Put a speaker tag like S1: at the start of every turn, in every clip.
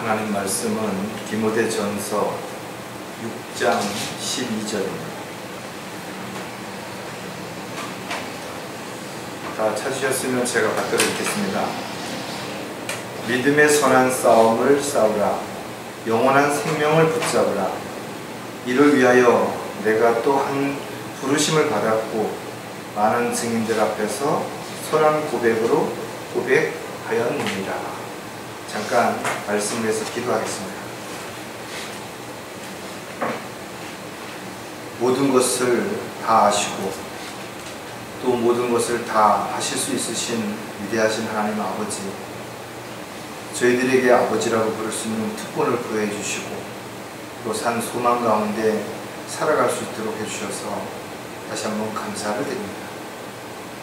S1: 하나님 말씀은 디모데전서 6장 12절입니다. 다 찾으셨으면 제가 받들어 읽겠습니다. 믿음의 선한 싸움을 싸우라. 영원한 생명을 붙잡으라. 이를 위하여 내가 또한 부르심을 받았고 많은 증인들 앞에서 선한 고백으로 고백하였느니라. 잠깐 말씀을 해서 기도하겠습니다. 모든 것을 다 아시고 또 모든 것을 다 하실 수 있으신 위대하신 하나님 아버지, 저희들에게 아버지라고 부를 수 있는 특권을 부여해 주시고 또 산 소망 가운데 살아갈 수 있도록 해주셔서 다시 한번 감사를 드립니다.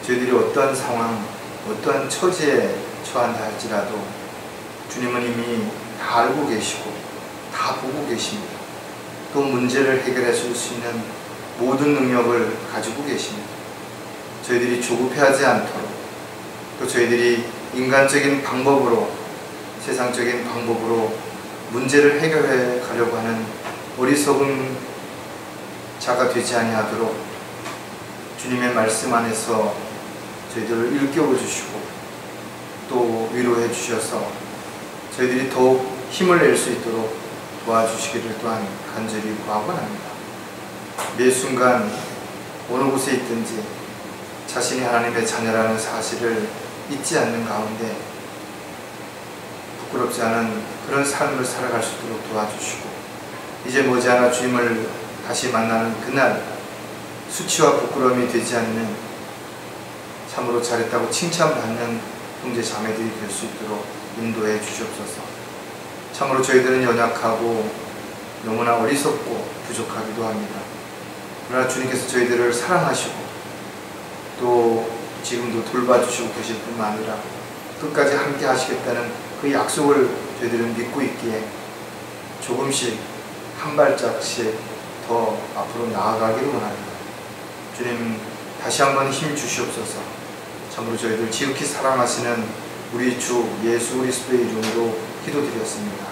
S1: 저희들이 어떠한 상황, 어떠한 처지에 처한다 할지라도 주님은 이미 다 알고 계시고 다 보고 계십니다. 또 문제를 해결해 줄 수 있는 모든 능력을 가지고 계십니다. 저희들이 조급해하지 않도록, 또 저희들이 인간적인 방법으로, 세상적인 방법으로 문제를 해결해 가려고 하는 어리석은 자가 되지 아니하도록 주님의 말씀 안에서 저희들을 일깨워 주시고 또 위로해 주셔서 저희들이 더욱 힘을 낼 수 있도록 도와주시기를 또한 간절히 구하곤 합니다. 매 순간 어느 곳에 있든지 자신이 하나님의 자녀라는 사실을 잊지 않는 가운데 부끄럽지 않은 그런 삶을 살아갈 수 있도록 도와주시고, 이제 머지않아 주님을 다시 만나는 그날 수치와 부끄러움이 되지 않는, 참으로 잘했다고 칭찬받는 형제 자매들이 될 수 있도록 인도해 주시옵소서. 참으로 저희들은 연약하고 너무나 어리석고 부족하기도 합니다. 그러나 주님께서 저희들을 사랑하시고 또 지금도 돌봐주시고 계실 뿐만 아니라 끝까지 함께 하시겠다는 그 약속을 저희들은 믿고 있기에 조금씩 한 발짝씩 더 앞으로 나아가기를 원합니다. 주님, 다시 한번 힘 주시옵소서. 참으로 저희들 지극히 사랑하시는 우리 주 예수 그리스도의 이름으로 기도드렸습니다.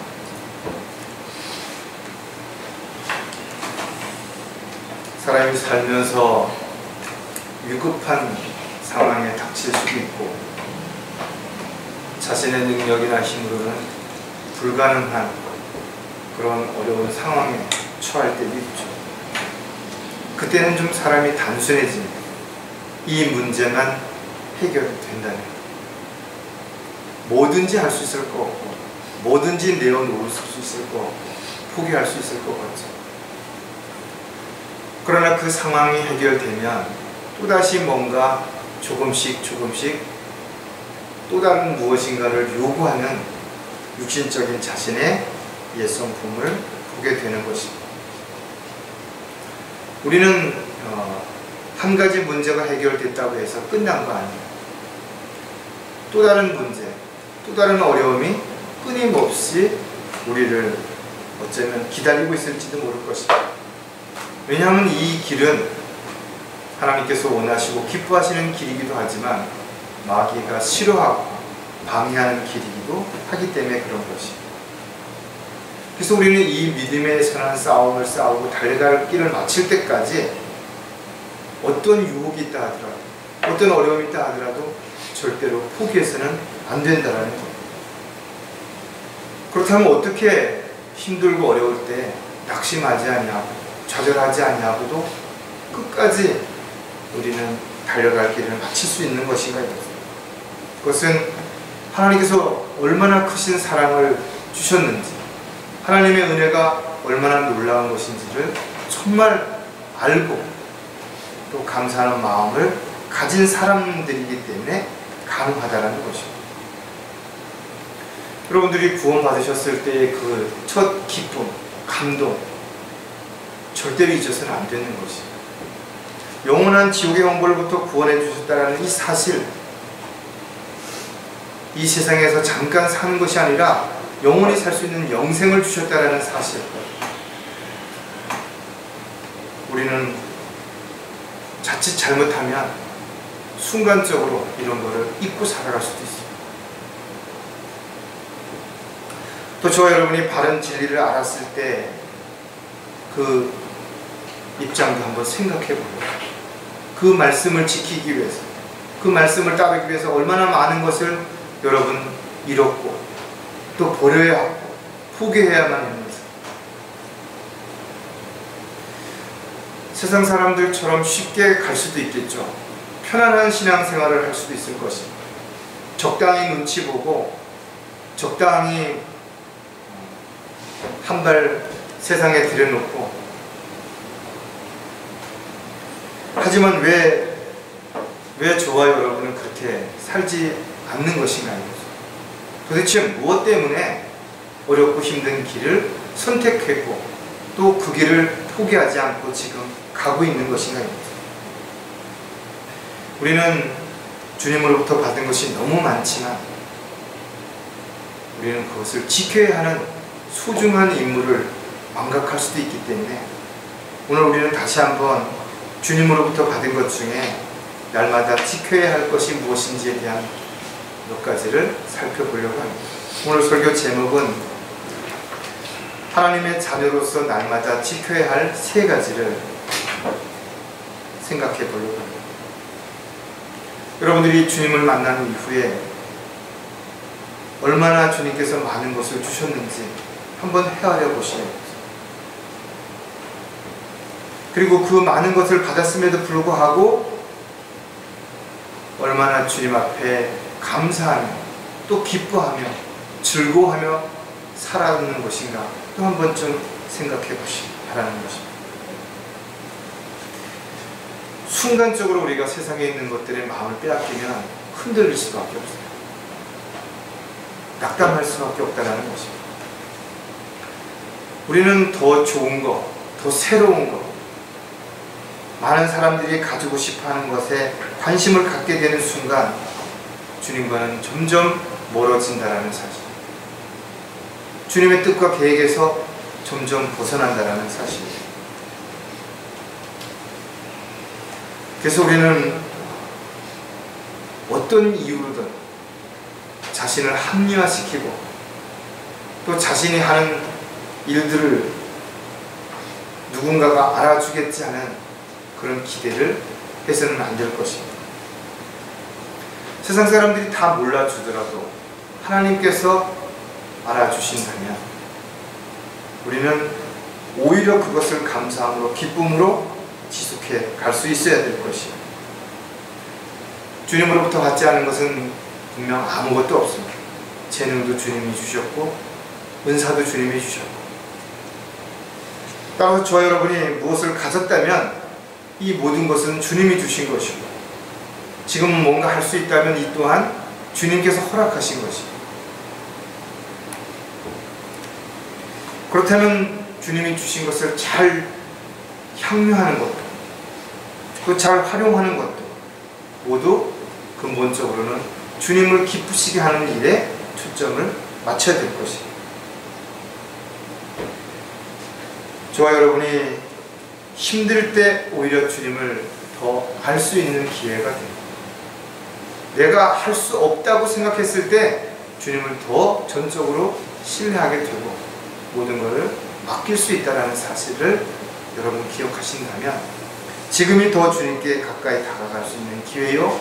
S1: 사람이 살면서 위급한 상황에 닥칠 수도 있고 자신의 능력이나 힘으로는 불가능한 그런 어려운 상황에 처할 때도 있죠. 그때는 좀 사람이 단순해집니다. 이 문제만 해결된다는, 뭐든지 할 수 있을 것 같고 뭐든지 내어놓을 수 있을 것 같고 포기할 수 있을 것 같죠. 그러나 그 상황이 해결되면 또다시 뭔가 조금씩 또 다른 무엇인가를 요구하는 육신적인 자신의 옛 성품을 보게 되는 것입니다. 우리는 한 가지 문제가 해결됐다고 해서 끝난 거 아니에요. 또 다른 문제, 또 다른 어려움이 끊임없이 우리를 어쩌면 기다리고 있을지도 모를 것입니다. 왜냐하면 이 길은 하나님께서 원하시고 기뻐하시는 길이기도 하지만 마귀가 싫어하고 방해하는 길이기도 하기 때문에 그런 것입니다. 그래서 우리는 이 믿음의 선한 싸움을 싸우고 달려갈 길을 마칠 때까지 어떤 유혹이 있다 하더라도, 어떤 어려움이 있다 하더라도 절대로 포기해서는 안 된다는 겁니다. 그렇다면 어떻게 힘들고 어려울 때 낙심하지 아니하고 좌절하지 아니하고도 끝까지 우리는 달려갈 길을 마칠 수 있는 것인가? 그것은 하나님께서 얼마나 크신 사랑을 주셨는지, 하나님의 은혜가 얼마나 놀라운 것인지를 정말 알고 또 감사하는 마음을 가진 사람들이기 때문에 가능하다는 것입니다. 여러분들이 구원받으셨을 때의 그 첫 기쁨, 감동, 절대로 잊어서는 안 되는 것입니다. 영원한 지옥의 형벌로부터 구원해 주셨다는 이 사실, 이 세상에서 잠깐 사는 것이 아니라 영원히 살 수 있는 영생을 주셨다는 사실, 우리는 자칫 잘못하면 순간적으로 이런 거를 잊고 살아갈 수도 있습니다. 또 저와 여러분이 바른 진리를 알았을 때 그 입장도 한번 생각해 보고, 그 말씀을 지키기 위해서, 그 말씀을 따르기 위해서 얼마나 많은 것을 여러분 잃었고 또 버려야 하고 포기해야만 했는지. 세상 사람들처럼 쉽게 갈 수도 있겠죠. 편안한 신앙생활을 할 수도 있을 것입니다. 적당히 눈치 보고 적당히 한 발 세상에 들여놓고, 하지만 왜 저와 여러분은 그렇게 살지 않는 것인가요? 도대체 무엇 때문에 어렵고 힘든 길을 선택했고 또 그 길을 포기하지 않고 지금 가고 있는 것인가요? 우리는 주님으로부터 받은 것이 너무 많지만 우리는 그것을 지켜야 하는 소중한 임무를 망각할 수도 있기 때문에 오늘 우리는 다시 한번 주님으로부터 받은 것 중에 날마다 지켜야 할 것이 무엇인지에 대한 몇 가지를 살펴보려고 합니다. 오늘 설교 제목은 하나님의 자녀로서 날마다 지켜야 할 3가지를 생각해 보려고 합니다. 여러분들이 주님을 만난 이후에 얼마나 주님께서 많은 것을 주셨는지 한번 헤아려 보시는 거죠. 그리고 그 많은 것을 받았음에도 불구하고 얼마나 주님 앞에 감사하며 또 기뻐하며 즐거워하며 살아가는 것인가 또 한 번쯤 생각해 보시기 바라는 것입니다. 순간적으로 우리가 세상에 있는 것들의 마음을 빼앗기면 흔들릴 수밖에 없어요. 낙담할 수밖에 없다는 것입니다. 우리는 더 좋은 것, 더 새로운 것, 많은 사람들이 가지고 싶어하는 것에 관심을 갖게 되는 순간 주님과는 점점 멀어진다는 사실, 주님의 뜻과 계획에서 점점 벗어난다는 사실. 그래서 우리는 어떤 이유로든 자신을 합리화시키고 또 자신이 하는 일들을 누군가가 알아주겠지 하는 그런 기대를 해서는 안 될 것입니다. 세상 사람들이 다 몰라주더라도 하나님께서 알아주신다면 우리는 오히려 그것을 감사함으로 기쁨으로 지속해 갈 수 있어야 될 것이에요. 주님으로부터 받지 않은 것은 분명 아무것도 없습니다. 재능도 주님이 주셨고 은사도 주님이 주셨고, 따라서 저와 여러분이 무엇을 가졌다면 이 모든 것은 주님이 주신 것이고 지금 뭔가 할 수 있다면 이 또한 주님께서 허락하신 것이고, 그렇다면 주님이 주신 것을 잘 향유하는 것도 그 잘 활용하는 것도 모두 근본적으로는 주님을 기쁘시게 하는 일에 초점을 맞춰야 될 것입니다. 저와 여러분이 힘들 때 오히려 주님을 더 알 수 있는 기회가 됩니다. 내가 할 수 없다고 생각했을 때 주님을 더 전적으로 신뢰하게 되고 모든 것을 맡길 수 있다는 사실을 여러분 기억하신다면 지금이 더 주님께 가까이 다가갈 수 있는 기회요,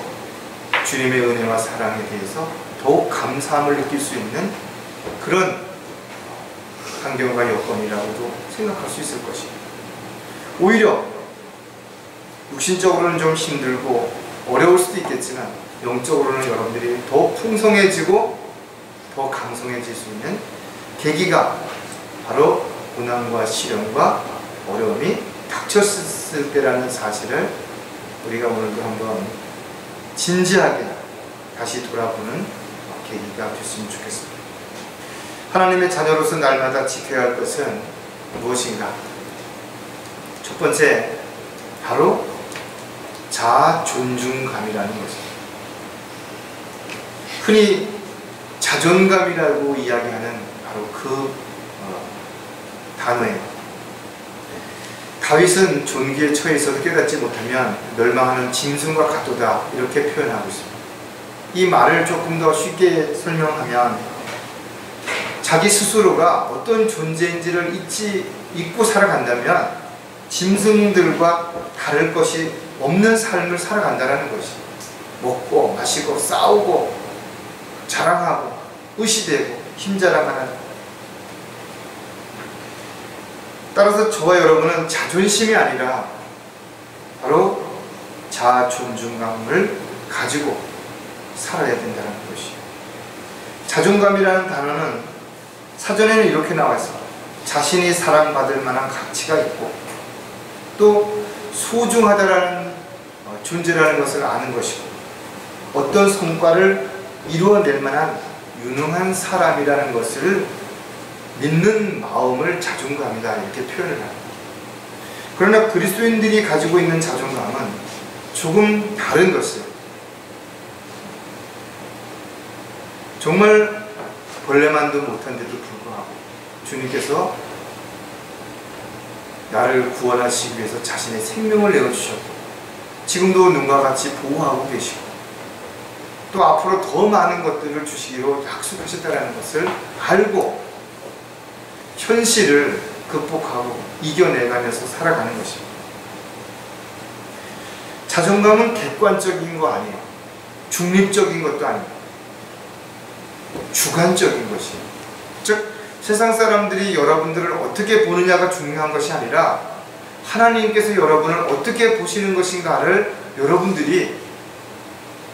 S1: 주님의 은혜와 사랑에 대해서 더욱 감사함을 느낄 수 있는 그런 환경과 여건이라고도 생각할 수 있을 것입니다. 오히려 육신적으로는 좀 힘들고 어려울 수도 있겠지만 영적으로는 여러분들이 더 풍성해지고 더 강성해질 수 있는 계기가 바로 고난과 시련과 어려움이 닥쳤을 때라는 사실을 우리가 오늘도 한번 진지하게 다시 돌아보는 계기가 됐으면 좋겠습니다. 하나님의 자녀로서 날마다 지켜야 할 것은 무엇인가? 첫 번째, 바로 자아 존중감이라는 것입니다. 흔히 자존감이라고 이야기하는 바로 그 단어예요. 다윗은 존귀에 처해 있어도 깨닫지 못하면 멸망하는 짐승과 같도다 이렇게 표현하고 있습니다. 이 말을 조금 더 쉽게 설명하면 자기 스스로가 어떤 존재인지를 잊고 살아간다면 짐승들과 다를 것이 없는 삶을 살아간다는 것이, 먹고 마시고 싸우고 자랑하고 의시되고 힘자랑하는. 따라서 저와 여러분은 자존심이 아니라 바로 자존중감을 가지고 살아야 된다는 것이에요. 자존감이라는 단어는 사전에는 이렇게 나와 있습니다. 자신이 사랑받을 만한 가치가 있고 또 소중하다라는 존재라는 것을 아는 것이고 어떤 성과를 이루어낼 만한 유능한 사람이라는 것을 믿는 마음을 자존감이다, 이렇게 표현을 합니다. 그러나 그리스도인들이 가지고 있는 자존감은 조금 다른 것이에요. 정말 벌레만도 못한데도 불구하고 주님께서 나를 구원하시기 위해서 자신의 생명을 내어주셨고 지금도 눈과 같이 보호하고 계시고 또 앞으로 더 많은 것들을 주시기로 약속하셨다는 것을 알고 현실을 극복하고 이겨내가면서 살아가는 것입니다. 자존감은 객관적인 거 아니에요. 중립적인 것도 아니에요. 주관적인 것이에요. 즉 세상 사람들이 여러분들을 어떻게 보느냐가 중요한 것이 아니라 하나님께서 여러분을 어떻게 보시는 것인가를 여러분들이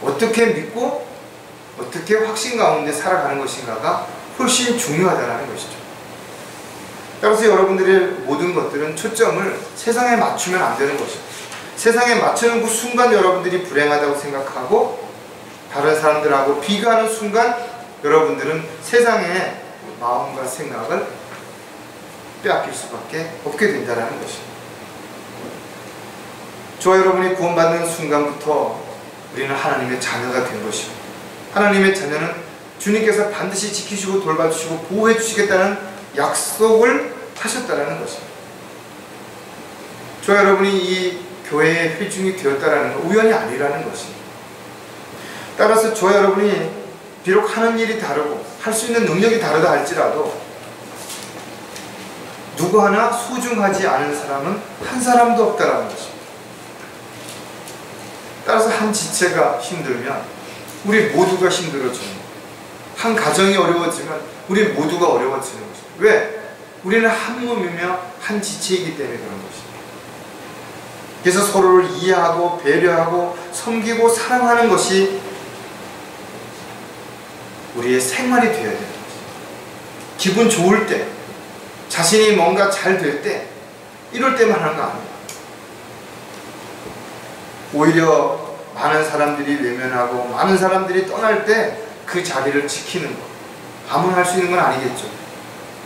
S1: 어떻게 믿고 어떻게 확신 가운데 살아가는 것인가가 훨씬 중요하다는 것이죠. 따라서 여러분들의 모든 것들은 초점을 세상에 맞추면 안 되는 것이죠. 세상에 맞추는 그 순간 여러분들이 불행하다고 생각하고 다른 사람들하고 비교하는 순간 여러분들은 세상의 마음과 생각을 빼앗길 수밖에 없게 된다는 것입니다. 저와 여러분이 구원받는 순간부터 우리는 하나님의 자녀가 된 것이고 하나님의 자녀는 주님께서 반드시 지키시고 돌봐주시고 보호해 주시겠다는 약속을 하셨다는 것입니다. 저와 여러분이 이 교회의 회중이 되었다는 건 우연이 아니라는 것입니다. 따라서 저와 여러분이 비록 하는 일이 다르고 할 수 있는 능력이 다르다 할지라도 누구 하나 소중하지 않은 사람은 한 사람도 없다는 것입니다. 따라서 한 지체가 힘들면 우리 모두가 힘들어집니다. 한 가정이 어려워지면 우리 모두가 어려워지는 것입니다. 왜? 우리는 한 몸이며 한 지체이기 때문에 그런 것입니다. 그래서 서로를 이해하고 배려하고 섬기고 사랑하는 것이 우리의 생활이 되어야 됩니다. 기분 좋을 때, 자신이 뭔가 잘 될 때, 이럴 때만 하는 거 아닙니다. 오히려 많은 사람들이 외면하고 많은 사람들이 떠날 때 그 자리를 지키는 것, 아무나 할 수 있는 건 아니겠죠.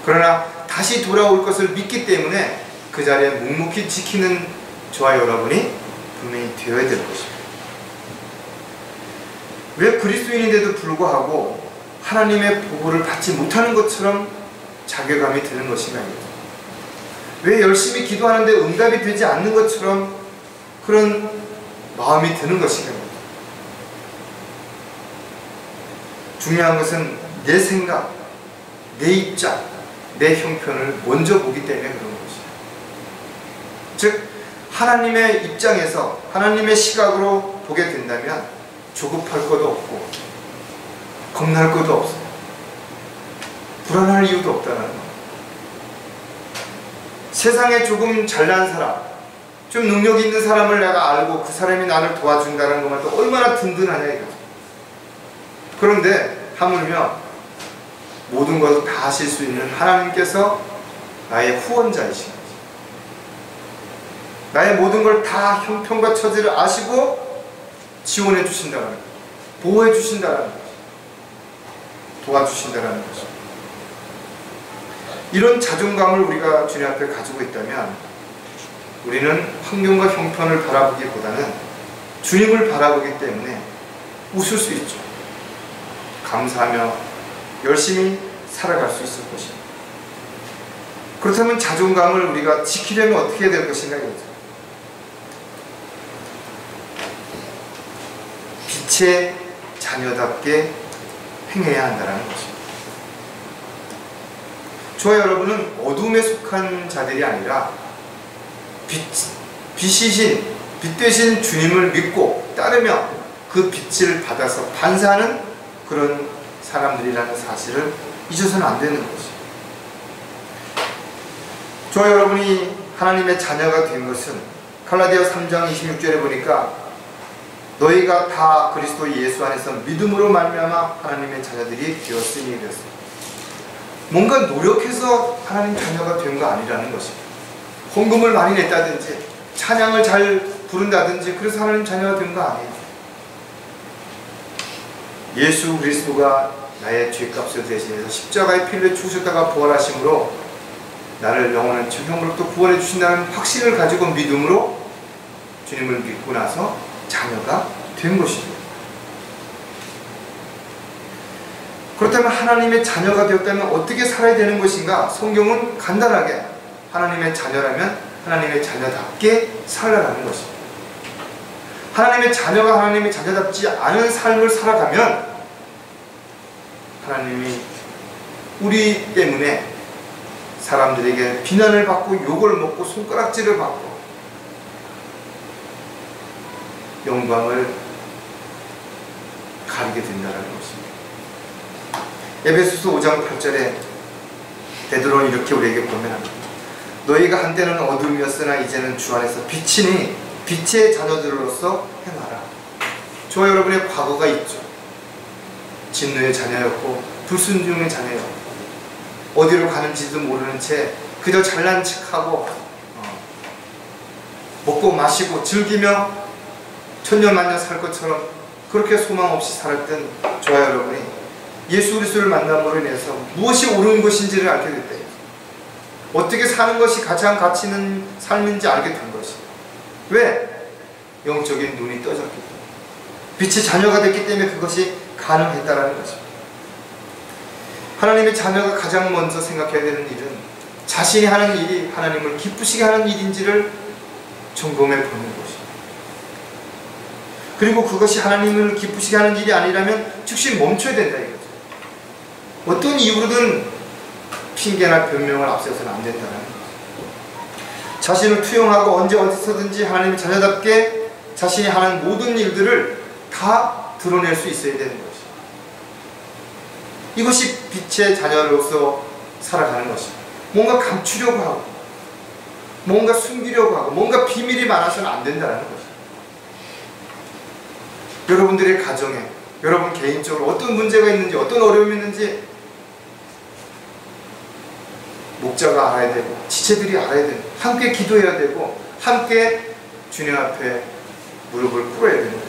S1: 그러나 다시 돌아올 것을 믿기 때문에 그 자리에 묵묵히 지키는 저와 여러분이 분명히 되어야 될 것입니다. 왜 그리스도인인데도 불구하고 하나님의 보호를 받지 못하는 것처럼 자괴감이 드는 것인가요? 왜 열심히 기도하는데 응답이 되지 않는 것처럼 그런 마음이 드는 것인가요? 중요한 것은 내 생각, 내 입장, 내 형편을 먼저 보기 때문에 그런 것이에요. 즉 하나님의 입장에서 하나님의 시각으로 보게 된다면 조급할 것도 없고 겁날 것도 없어요. 불안할 이유도 없다는 거예요. 세상에 조금 잘난 사람, 좀 능력 있는 사람을 내가 알고 그 사람이 나를 도와준다는 것만 또 얼마나 든든하냐 이거죠. 그런데 하물며 모든 것을 다 하실 수 있는 하나님께서 나의 후원자이신 거죠. 나의 모든 걸 다 형편과 처지를 아시고 지원해 주신다는 거죠. 보호해 주신다는 거죠. 도와주신다는 거죠. 이런 자존감을 우리가 주님 앞에 가지고 있다면 우리는 환경과 형편을 바라보기보다는 주님을 바라보기 때문에 웃을 수 있죠. 감사하며 열심히 살아갈 수 있을 것입니다. 그렇다면 자존감을 우리가 지키려면 어떻게 해야 될 것인가 이거죠. 빛의 자녀답게 행해야 한다는 것입니다. 저와 여러분은 어둠에 속한 자들이 아니라 빛 되신 주님을 믿고 따르며 그 빛을 받아서 반사하는 그런 사람들이라는 사실을 잊어서는 안 되는 것이죠. 저와 여러분이 하나님의 자녀가 된 것은 갈라디아 3장 26절에 보니까 너희가 다 그리스도 예수 안에서 믿음으로 말미암아 하나님의 자녀들이 되었으니 그랬습니다. 뭔가 노력해서 하나님 자녀가 된 거 아니라는 것입니다. 헌금을 많이 냈다든지 찬양을 잘 부른다든지 그래서 하나님 자녀가 된 거 아니에요. 예수 그리스도가 나의 죄값을 대신해서 십자가의 피를 죽으셨다가 부활하심으로 나를 영원한 죄형으로부터 구원해 주신다는 확신을 가지고 믿음으로 주님을 믿고 나서 자녀가 된 것입니다. 그렇다면 하나님의 자녀가 되었다면 어떻게 살아야 되는 것인가? 성경은 간단하게 하나님의 자녀라면 하나님의 자녀답게 살아가는 것입니다. 하나님의 자녀가 하나님의 자녀답지 않은 삶을 살아가면 하나님이 우리 때문에 사람들에게 비난을 받고 욕을 먹고 손가락질을 받고 영광을 가리게 된다는 것입니다. 에베소서 5장 8절에 베드로는 이렇게 우리에게 권면합니다. 너희가 한때는 어둠이었으나 이제는 주 안에서 빛이니 빛의 자녀들로서 행하라. 저와 여러분의 과거가 있죠. 진노의 자녀였고 불순종의 자녀였고 어디로 가는지도 모르는 채 그저 잘난 척하고 먹고 마시고 즐기며 천년만년 살 것처럼 그렇게 소망 없이 살았던 저와 여러분이 예수 그리스도를 만남으로 인해서 무엇이 옳은 것인지를 알게 됐다. 어떻게 사는 것이 가장 가치 있는 삶인지 알게 된 것이. 왜? 영적인 눈이 떠졌기 때문에. 빛의 자녀가 됐기 때문에 그것이 가능했다라는 거죠. 하나님의 자녀가 가장 먼저 생각해야 되는 일은 자신이 하는 일이 하나님을 기쁘시게 하는 일인지를 점검해 보는 것입니다. 그리고 그것이 하나님을 기쁘시게 하는 일이 아니라면 즉시 멈춰야 된다 이거죠. 어떤 이유로든 핑계나 변명을 앞세워서는 안 된다는 거죠. 자신을 투영하고 언제 어디서든지 하나님의 자녀답게 자신이 하는 모든 일들을 다 드러낼 수 있어야 되는 것이죠. 이것이 빛의 자녀로서 살아가는 것입니다. 뭔가 감추려고 하고 뭔가 숨기려고 하고 뭔가 비밀이 많아서는 안 된다는 것입니다. 여러분들의 가정에 여러분 개인적으로 어떤 문제가 있는지 어떤 어려움이 있는지 목자가 알아야 되고 지체들이 알아야 되고 함께 기도해야 되고 함께 주님 앞에 무릎을 꿇어야 되는 거죠.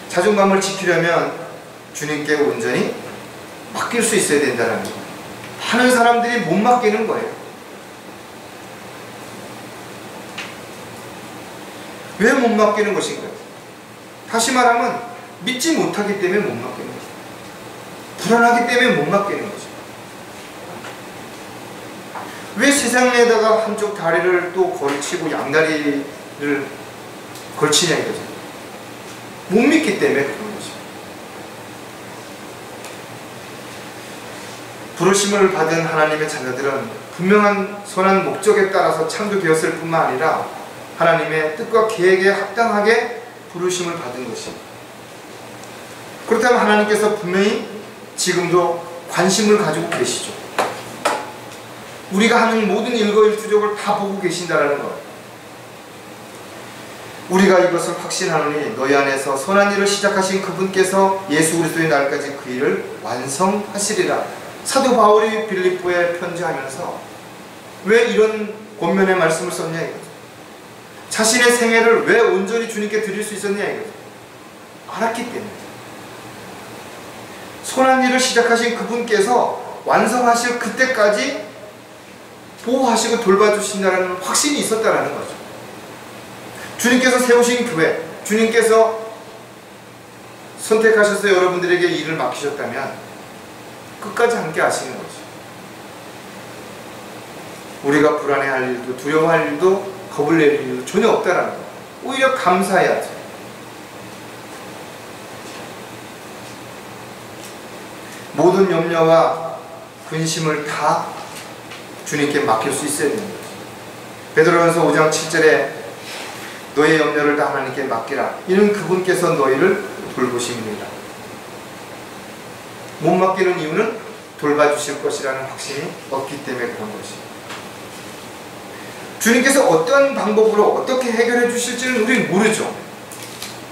S1: 자존감을 지키려면 주님께 온전히 맡길 수 있어야 된다는 거예요. 많은 사람들이 못 맡기는 거예요. 왜 못 맡기는 것인가요? 다시 말하면 믿지 못하기 때문에 못 맡기는 거죠. 불안하기 때문에 못 맡기는 거죠. 왜 세상에다가 한쪽 다리를 또 걸치고 양다리를 걸치냐 이거죠. 못 믿기 때문에 그런 거죠. 부르심을 받은 하나님의 자녀들은 분명한 선한 목적에 따라서 창조되었을 뿐만 아니라 하나님의 뜻과 계획에 합당하게 부르심을 받은 것입니다. 그렇다면 하나님께서 분명히 지금도 관심을 가지고 계시죠. 우리가 하는 모든 일거일투족을 다 보고 계신다라는 것. 우리가 이것을 확신하노니 너희 안에서 선한 일을 시작하신 그분께서 예수 그리스도의 날까지 그 일을 완성하시리라. 사도 바울이 빌립보에 편지하면서 왜 이런 권면의 말씀을 썼냐 이거죠. 자신의 생애를 왜 온전히 주님께 드릴 수 있었냐 이거죠. 알았기 때문에. 선한 일을 시작하신 그분께서 완성하실 그때까지 보호하시고 돌봐주신다는 확신이 있었다는 거죠. 주님께서 세우신 교회, 주님께서 선택하셔서 여러분들에게 일을 맡기셨다면 끝까지 함께 하시는 거죠. 우리가 불안해할 일도 두려워할 일도 겁을 낼 일도 전혀 없다는 거. 오히려 감사해야죠. 모든 염려와 근심을 다 주님께 맡길 수 있어야 됩니다. 베드로전서 5장 7절에 너의 염려를 다 하나님께 맡기라. 이는 그분께서 너희를 돌보십니다. 못 맡기는 이유는 돌봐주실 것이라는 확신이 없기 때문에 그런 것입니다. 주님께서 어떤 방법으로 어떻게 해결해 주실지는 우리는 모르죠.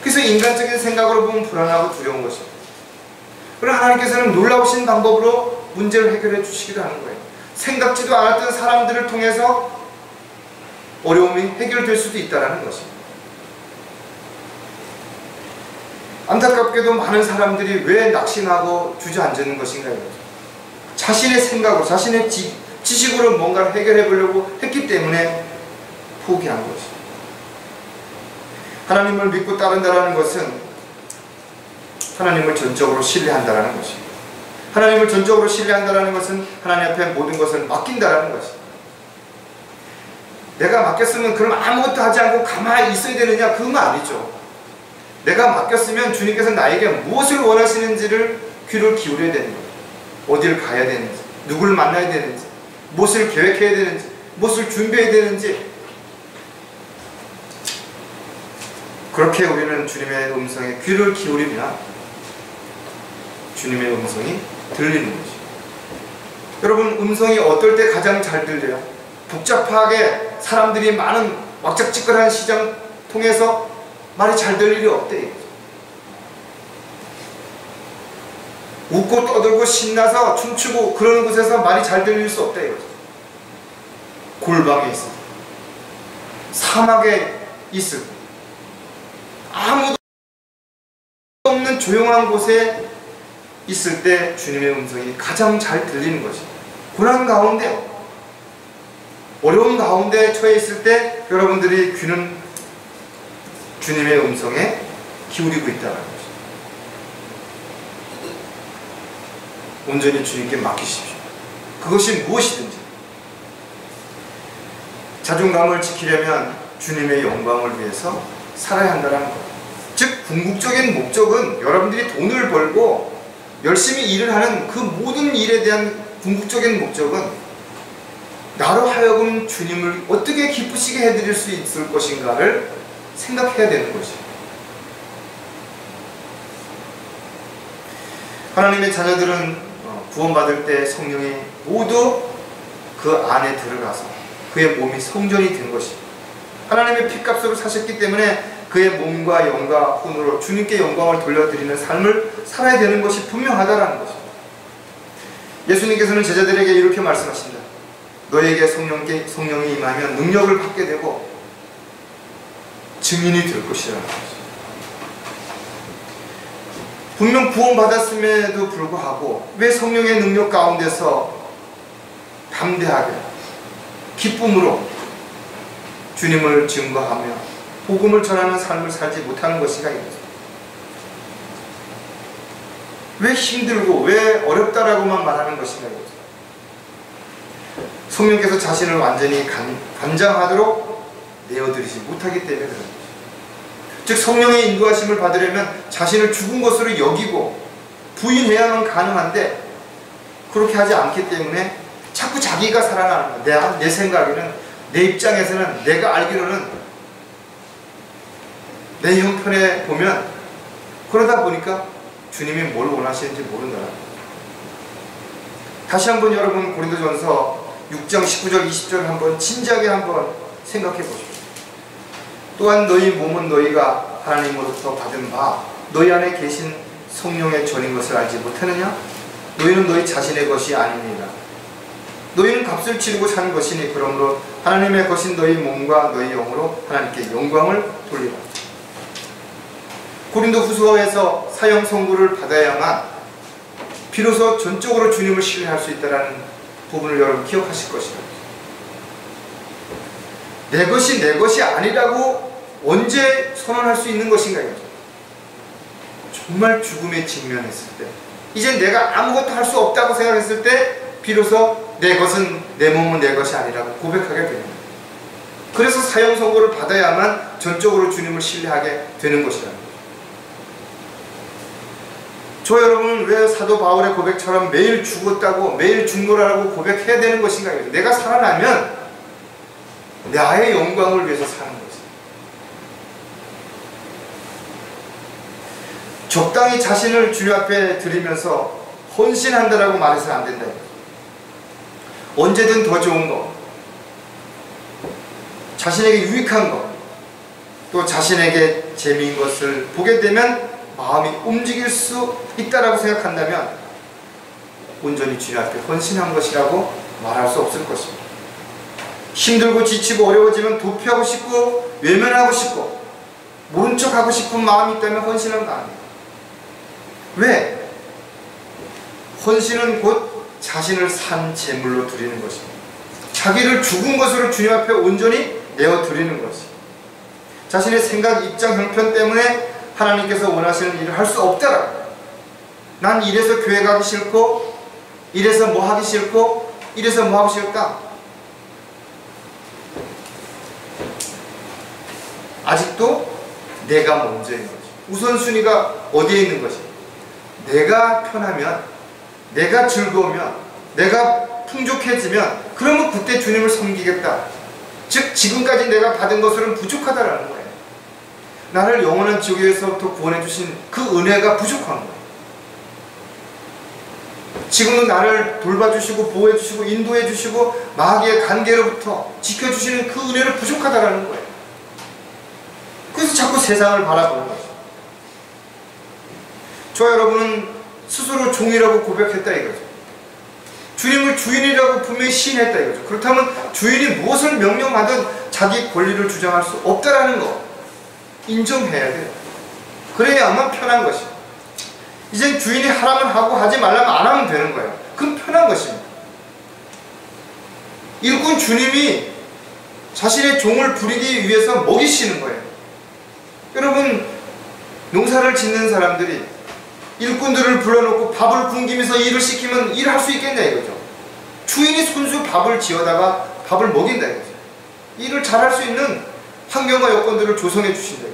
S1: 그래서 인간적인 생각으로 보면 불안하고 두려운 것입니다. 그러나 하나님께서는 놀라우신 방법으로 문제를 해결해 주시기도 하는 거예요. 생각지도 않았던 사람들을 통해서 어려움이 해결될 수도 있다는 것입니다. 안타깝게도 많은 사람들이 왜 낙심하고 주저앉는 것인가요? 자신의 생각으로, 자신의 지식으로 뭔가를 해결해 보려고 했기 때문에 포기한 것입니다. 하나님을 믿고 따른다는 것은 하나님을 전적으로 신뢰한다는 것입니다. 하나님을 전적으로 신뢰한다는 것은 하나님 앞에 모든 것을 맡긴다는 것입니다. 내가 맡겼으면 그럼 아무것도 하지 않고 가만히 있어야 되느냐? 그건 아니죠. 내가 맡겼으면 주님께서 나에게 무엇을 원하시는지를 귀를 기울여야 되는 거예요. 어디를 가야 되는지, 누구를 만나야 되는지, 무엇을 계획해야 되는지, 무엇을 준비해야 되는지. 그렇게 우리는 주님의 음성에 귀를 기울이면 주님의 음성이 들리는 것이죠. 여러분, 음성이 어떨 때 가장 잘 들려요? 복잡하게 사람들이 많은 막작지껄한 시장 통해서 말이 잘 될 일이 없대요. 웃고 떠들고 신나서 춤추고 그러는 곳에서 말이 잘 들릴 수 없대요. 골방에 있을 때, 사막에 있을 때, 아무도 없는 조용한 곳에 있을 때 주님의 음성이 가장 잘 들리는 것이에요. 고난 가운데, 어려운 가운데 처해 있을 때 여러분들이 귀는 주님의 음성에 기울이고 있다는 것입니다. 온전히 주님께 맡기십시오. 그것이 무엇이든지. 자존감을 지키려면 주님의 영광을 위해서 살아야 한다는 것. 즉 궁극적인 목적은 여러분들이 돈을 벌고 열심히 일을 하는 그 모든 일에 대한 궁극적인 목적은 나로 하여금 주님을 어떻게 기쁘시게 해드릴 수 있을 것인가를 생각해야 되는 것이에요. 하나님의 자녀들은 구원받을 때 성령이 모두 그 안에 들어가서 그의 몸이 성전이 된 것입니다. 하나님의 피값으로 사셨기 때문에 그의 몸과 영과 혼으로 주님께 영광을 돌려드리는 삶을 살아야 되는 것이 분명하다는 것입니다. 예수님께서는 제자들에게 이렇게 말씀하십니다. 너에게 성령이 임하면 능력을 받게 되고 증인이 될 것이라는 것입니다. 분명 구원받았음에도 불구하고 왜 성령의 능력 가운데서 담대하게 기쁨으로 주님을 증거하며 복음을 전하는 삶을 살지 못하는 것인가 이거죠. 왜 힘들고 왜 어렵다라고만 말하는 것인가 이거죠. 성령께서 자신을 완전히 관장하도록 내어드리지 못하기 때문에 그런 것입니다. 즉 성령의 인도하심을 받으려면 자신을 죽은 것으로 여기고 부인해야만 가능한데 그렇게 하지 않기 때문에 자꾸 자기가 살아나는 거예요. 내 생각에는, 내 입장에서는, 내가 알기로는, 내 형편에 보면 그러다 보니까 주님이 뭘 원하시는지 모른다는 거예요. 다시 한번 여러분 고린도전서 6장 19절 20절 한번 진지하게 한번 생각해 보십시오. 또한 너희 몸은 너희가 하나님으로부터 받은 바 너희 안에 계신 성령의 전인 것을 알지 못하느냐? 너희는 너희 자신의 것이 아닙니다. 너희는 값을 치르고 산 것이니 그러므로 하나님의 것인 너희 몸과 너희 영으로 하나님께 영광을 돌리라. 고린도 후서에서 사형 선고를 받아야만 비로소 전적으로 주님을 신뢰할 수 있다는 부분을 여러분 기억하실 것입니다. 내 것이 내 것이 아니라고 언제 선언할 수 있는 것인가 이거죠. 정말 죽음에 직면했을 때, 이제 내가 아무것도 할 수 없다고 생각했을 때 비로소 내 것은, 내 몸은 내 것이 아니라고 고백하게 됩니다. 그래서 사형 선고를 받아야만 전적으로 주님을 신뢰하게 되는 것이라는 거죠. 저 여러분은 왜 사도 바울의 고백처럼 매일 죽었다고, 매일 죽노라라고 고백해야 되는 것인가? 내가 살아나면 나의 영광을 위해서 사는 거지. 적당히 자신을 주님 앞에 드리면서 헌신한다라고 말해서는 안 된다. 언제든 더 좋은 거, 자신에게 유익한 것, 또 자신에게 재미인 것을 보게 되면 마음이 움직일 수 있다라고 생각한다면 온전히 주님 앞에 헌신한 것이라고 말할 수 없을 것입니다. 힘들고 지치고 어려워지면 도피하고 싶고 외면하고 싶고 모른 척하고 싶은 마음이 있다면 헌신은 안 합니다. 왜? 헌신은 곧 자신을 산 제물로 드리는 것입니다. 자기를 죽은 것으로 주님 앞에 온전히 내어 드리는 것입니다. 자신의 생각, 입장, 형편 때문에 하나님께서 원하시는 일을 할 수 없다라고. 난 이래서 교회 가기 싫고, 이래서 뭐 하기 싫고, 이래서 뭐 하고 싫다. 아직도 내가 먼저인 거지. 우선순위가 어디에 있는 것이? 내가 편하면, 내가 즐거우면, 내가 풍족해지면 그러면 그때 주님을 섬기겠다. 즉 지금까지 내가 받은 것으로는 부족하다라는 거예요. 나를 영원한 지옥에서부터 구원해 주신 그 은혜가 부족한 거예요. 지금은 나를 돌봐주시고 보호해주시고 인도해주시고 마귀의 관계로부터 지켜주시는 그 은혜는 부족하다라는 거예요. 그래서 자꾸 세상을 바라보는 거죠. 저 여러분은 스스로 종이라고 고백했다 이거죠. 주님을 주인이라고 분명히 시인했다 이거죠. 그렇다면 주인이 무엇을 명령하든 자기 권리를 주장할 수 없다라는 거 인정해야 돼요. 그래야만 편한 것입니다. 이젠 주인이 하라면 하고 하지 말라면 안 하면 되는 거예요. 그건 편한 것입니다. 일꾼 주님이 자신의 종을 부리기 위해서 먹이시는 거예요. 여러분 농사를 짓는 사람들이 일꾼들을 불러놓고 밥을 굶기면서 일을 시키면 일을 할 수 있겠냐 이거죠. 주인이 손수 밥을 지어다가 밥을 먹인다 이거죠. 일을 잘할 수 있는 환경과 여건들을 조성해 주신다 이거죠.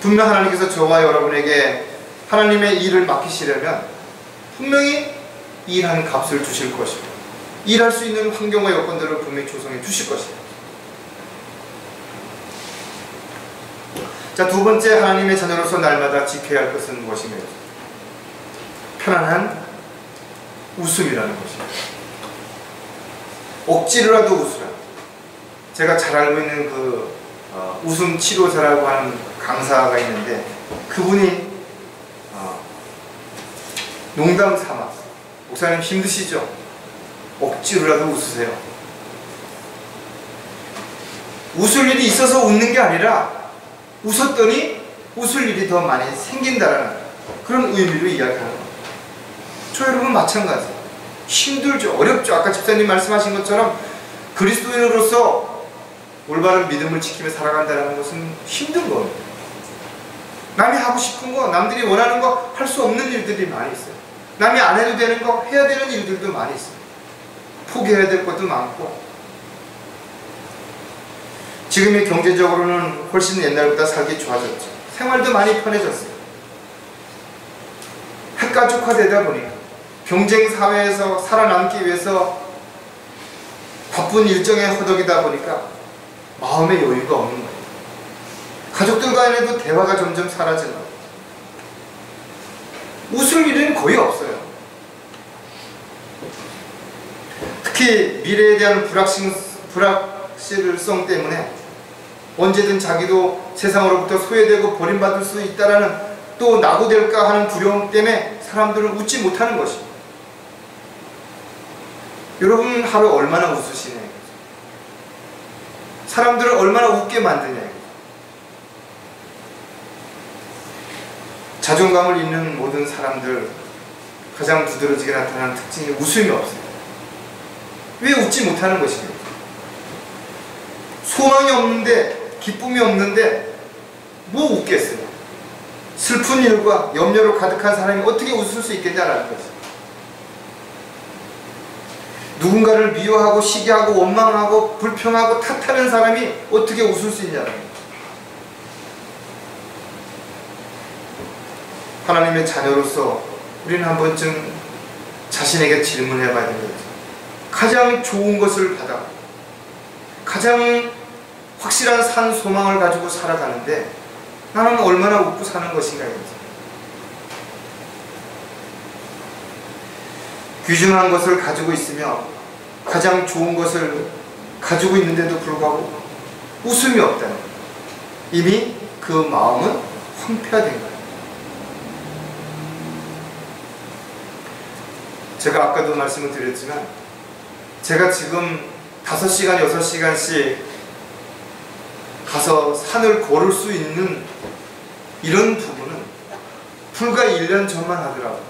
S1: 분명 하나님께서 저와 여러분에게 하나님의 일을 맡기시려면 분명히 일하는 값을 주실 것이고 일할 수 있는 환경과 여건들을 분명히 조성해 주실 것입니다. 자, 두 번째 하나님의 자녀로서 날마다 지켜야 할 것은 무엇인가요? 편안한 웃음이라는 것입니다. 억지로라도 웃으라. 제가 잘 알고 있는 그 웃음 치료사라고 하는 강사가 있는데 그분이 농담 삼아 목사님 힘드시죠? 억지로라도 웃으세요. 웃을 일이 있어서 웃는 게 아니라 웃었더니 웃을 일이 더 많이 생긴다라는 그런 의미로 이야기하는 겁니다. 저 여러분 마찬가지. 힘들죠. 어렵죠. 아까 집사님 말씀하신 것처럼 그리스도인으로서 올바른 믿음을 지키며 살아간다는 것은 힘든 겁니다. 남이 하고 싶은 거, 남들이 원하는 거 할 수 없는 일들이 많이 있어요. 남이 안 해도 되는 거 해야 되는 일들도 많이 있어요. 포기해야 될 것도 많고. 지금이 경제적으로는 훨씬 옛날보다 살기 좋아졌죠. 생활도 많이 편해졌어요. 핵가족화되다 보니까 경쟁 사회에서 살아남기 위해서 바쁜 일정에 허덕이다 보니까 마음의 여유가 없는 거예요. 가족들 간에도 대화가 점점 사라지는 거예요. 웃을 일은 거의 없어요. 특히 미래에 대한 불확실성 때문에 언제든 자기도 세상으로부터 소외되고 버림받을 수 있다라는 또 낙오될까 하는 두려움 때문에 사람들은 웃지 못하는 것입니다. 여러분 하루 얼마나 웃으시냐, 사람들을 얼마나 웃게 만드냐. 자존감을 잃는 모든 사람들 가장 두드러지게 나타나는 특징이 웃음이 없어요. 왜 웃지 못하는 것입니까? 소망이 없는데, 기쁨이 없는데 뭐 웃겠어요? 슬픈 일과 염려로 가득한 사람이 어떻게 웃을 수 있겠냐라는 거죠. 누군가를 미워하고 시기하고 원망하고 불평하고 탓하는 사람이 어떻게 웃을 수 있냐는 거죠. 하나님의 자녀로서 우리는 한 번쯤 자신에게 질문해 봐야 되는 거죠. 가장 좋은 것을 받아 가장 확실한 산 소망을 가지고 살아가는데 나는 얼마나 웃고 사는 것인가. 귀중한 것을 가지고 있으며 가장 좋은 것을 가지고 있는데도 불구하고 웃음이 없다는 거예요. 이미 그 마음은 황폐화된 거예요. 제가 아까도 말씀을 드렸지만 제가 지금 5시간, 6시간씩 가서 산을 걸을 수 있는 이런 부분은 불과 1년 전만 하더라도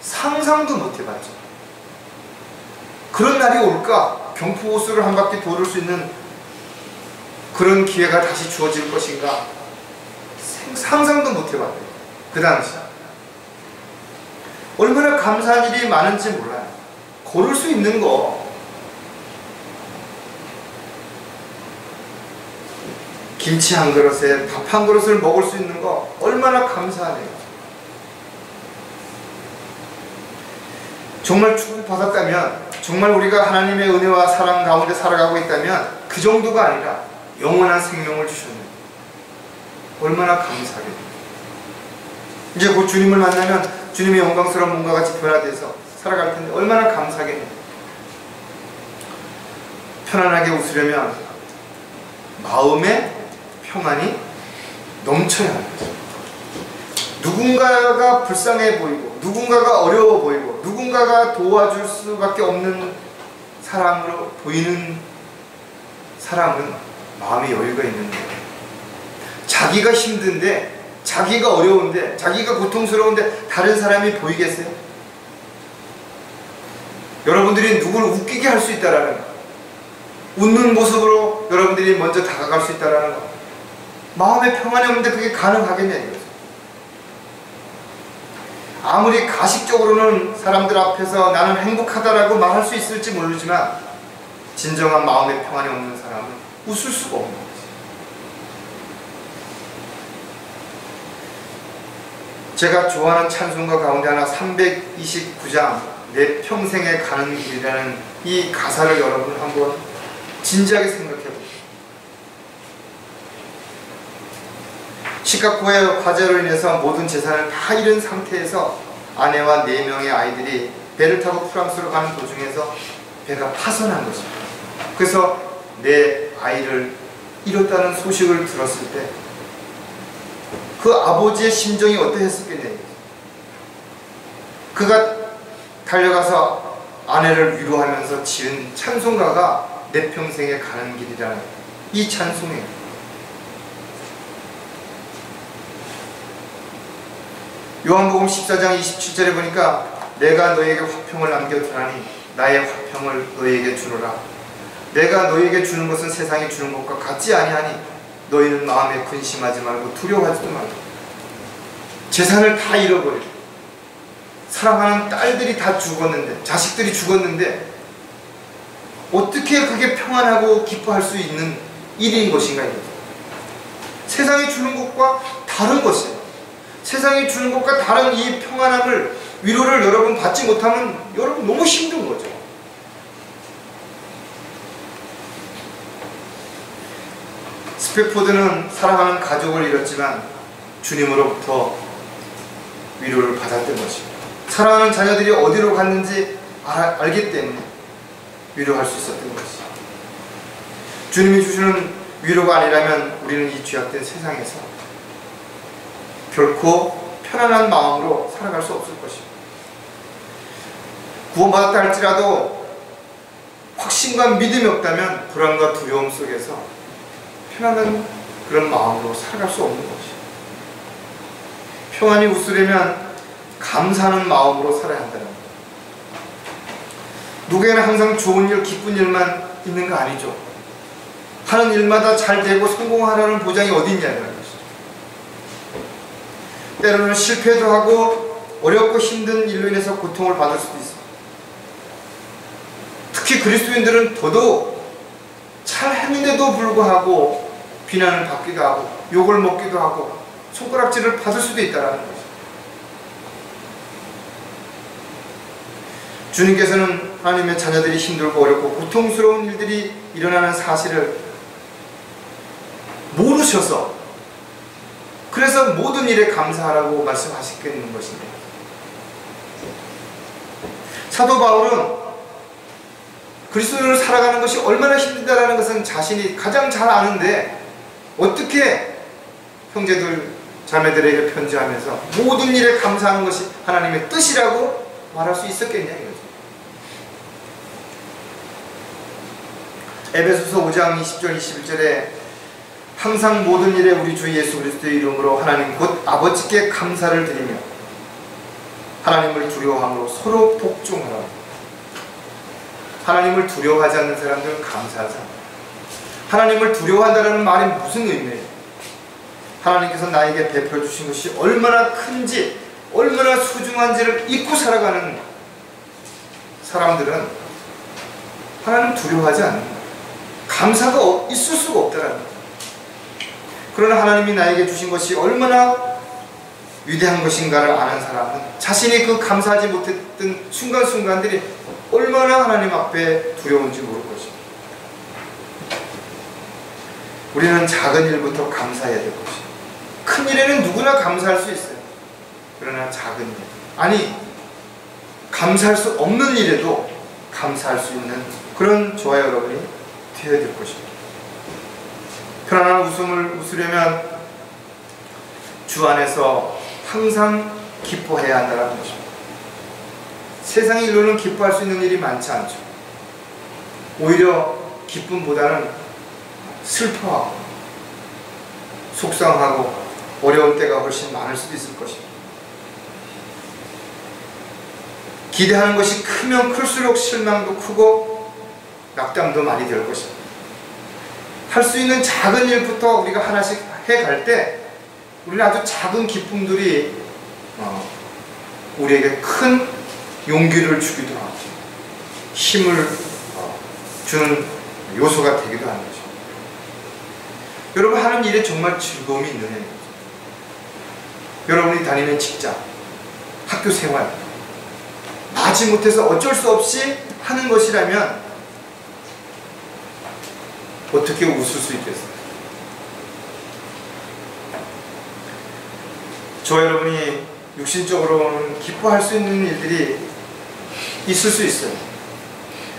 S1: 상상도 못 해봤죠. 그런 날이 올까? 경포호수를 한 바퀴 돌을 수 있는 그런 기회가 다시 주어질 것인가? 상상도 못 해봤대요. 그 당시 얼마나 감사한 일이 많은지 몰라요. 걸을 수 있는 거, 김치 한 그릇에 밥 한 그릇을 먹을 수 있는 거 얼마나 감사하네요. 정말 축복받았다면, 정말 우리가 하나님의 은혜와 사랑 가운데 살아가고 있다면 그 정도가 아니라 영원한 생명을 주셨네요. 얼마나 감사하겠네요. 이제 곧 주님을 만나면 주님의 영광스러운 몸과 같이 변화돼서 살아갈 텐데 얼마나 감사하겠네요. 편안하게 웃으려면 마음에 평안이 넘쳐야 하는 거죠. 누군가가 불쌍해 보이고 누군가가 어려워 보이고 누군가가 도와줄 수밖에 없는 사람으로 보이는 사람은 마음에 여유가 있는 거예요. 자기가 힘든데, 자기가 어려운데, 자기가 고통스러운데 다른 사람이 보이겠어요? 여러분들이 누구를 웃기게 할 수 있다라는 거, 웃는 모습으로 여러분들이 먼저 다가갈 수 있다라는 거, 마음에 평안이 없는데 그게 가능하겠냐 이거죠. 아무리 가식적으로는 사람들 앞에서 나는 행복하다라고 말할 수 있을지 모르지만 진정한 마음의 평안이 없는 사람은 웃을 수가 없는 거지. 제가 좋아하는 찬송가 가운데 하나 329장 내 평생에 가는 길이라는 이 가사를 여러분 한번 진지하게 생각해 보세요. 시카고의 화재로 인해서 모든 재산을 다 잃은 상태에서 아내와 4명의 아이들이 배를 타고 프랑스로 가는 도중에서 배가 파손한 것입니다. 그래서 내 아이를 잃었다는 소식을 들었을 때 그 아버지의 심정이 어떠했었겠냐요. 그가 달려가서 아내를 위로하면서 지은 찬송가가 내 평생에 가는 길이라는 이 찬송이에요. 요한복음 14장 27절에 보니까 내가 너에게 화평을 남겨두나니 나의 화평을 너에게 주노라. 내가 너에게 주는 것은 세상이 주는 것과 같지 아니하니 너희는 마음에 근심하지 말고 두려워하지도 말고. 재산을 다 잃어버리고 사랑하는 딸들이 다 죽었는데, 자식들이 죽었는데 어떻게 그게 평안하고 기뻐할 수 있는 일인 것인가 이거죠. 세상이 주는 것과 다른 것이에요. 세상이 주는 것과 다른 이 평안함을, 위로를 여러분 받지 못하면 여러분 너무 힘든 거죠. 스펙포드는 사랑하는 가족을 잃었지만 주님으로부터 위로를 받았던 것입니다. 사랑하는 자녀들이 어디로 갔는지 알기 때문에 위로할 수 있었던 것이죠. 주님이 주시는 위로가 아니라면 우리는 이 죄악된 세상에서 결코 편안한 마음으로 살아갈 수 없을 것입니다. 구원받았다 할지라도 확신과 믿음이 없다면 불안과 두려움 속에서 편안한 그런 마음으로 살아갈 수 없는 것이죠. 평안히 웃으려면 감사하는 마음으로 살아야 한다는 것. 누구에게나 항상 좋은 일, 기쁜 일만 있는 거 아니죠. 하는 일마다 잘 되고 성공하라는 보장이 어디 있냐는 것이죠. 때로는 실패도 하고 어렵고 힘든 일로 인해서 고통을 받을 수도 있어요. 특히 그리스도인들은 더더욱 잘 했는데도 불구하고 비난을 받기도 하고 욕을 먹기도 하고 손가락질을 받을 수도 있다는 거죠. 주님께서는 하나님의 자녀들이 힘들고 어렵고 고통스러운 일들이 일어나는 사실을 모르셔서 그래서 모든 일에 감사하라고 말씀하시겠는 것입니다. 사도 바울은 그리스도인으로 살아가는 것이 얼마나 힘들다라는 것은 자신이 가장 잘 아는데 어떻게 형제들 자매들에게 편지하면서 모든 일에 감사하는 것이 하나님의 뜻이라고 말할 수 있었겠냐 이거죠. 에베소서 5장 20절 21절에 항상 모든 일에 우리 주 예수 그리스도의 이름으로 하나님 곧 아버지께 감사를 드리며 하나님을 두려워함으로 서로 복종하라. 하나님을 두려워하지 않는 사람들은 감사하자. 하나님을 두려워한다는 말이 무슨 의미예요? 하나님께서 나에게 베풀어 주신 것이 얼마나 큰지 얼마나 소중한지를 잊고 살아가는 사람들은 하나님 두려워하지 않는 거예요. 감사가 있을 수가 없다는 거예요. 그러나 하나님이 나에게 주신 것이 얼마나 위대한 것인가를 아는 사람은 자신이 그 감사하지 못했던 순간순간들이 얼마나 하나님 앞에 두려운지 모를 것입니다. 우리는 작은 일부터 감사해야 될 것입니다. 큰 일에는 누구나 감사할 수 있어요. 그러나 작은 일, 아니 감사할 수 없는 일에도 감사할 수 있는 그런 저와 여러분이 되어야 될 것입니다. 편안한 웃음을 웃으려면 주 안에서 항상 기뻐해야 한다는 것입니다. 세상의 일로는 기뻐할 수 있는 일이 많지 않죠. 오히려 기쁨보다는 슬퍼하고 속상하고 어려울 때가 훨씬 많을 수도 있을 것입니다. 기대하는 것이 크면 클수록 실망도 크고 낙담도 많이 될 것입니다. 할 수 있는 작은 일부터 우리가 하나씩 해갈 때 우리는 아주 작은 기쁨들이 우리에게 큰 용기를 주기도 하고 힘을 주는 요소가 되기도 하는 거죠. 여러분 하는 일에 정말 즐거움이 있는 거죠. 여러분이 다니는 직장, 학교 생활 마지못해서 어쩔 수 없이 하는 것이라면 어떻게 웃을 수 있겠어요? 저 여러분이 육신적으로는 기뻐할 수 있는 일들이 있을 수 있어요.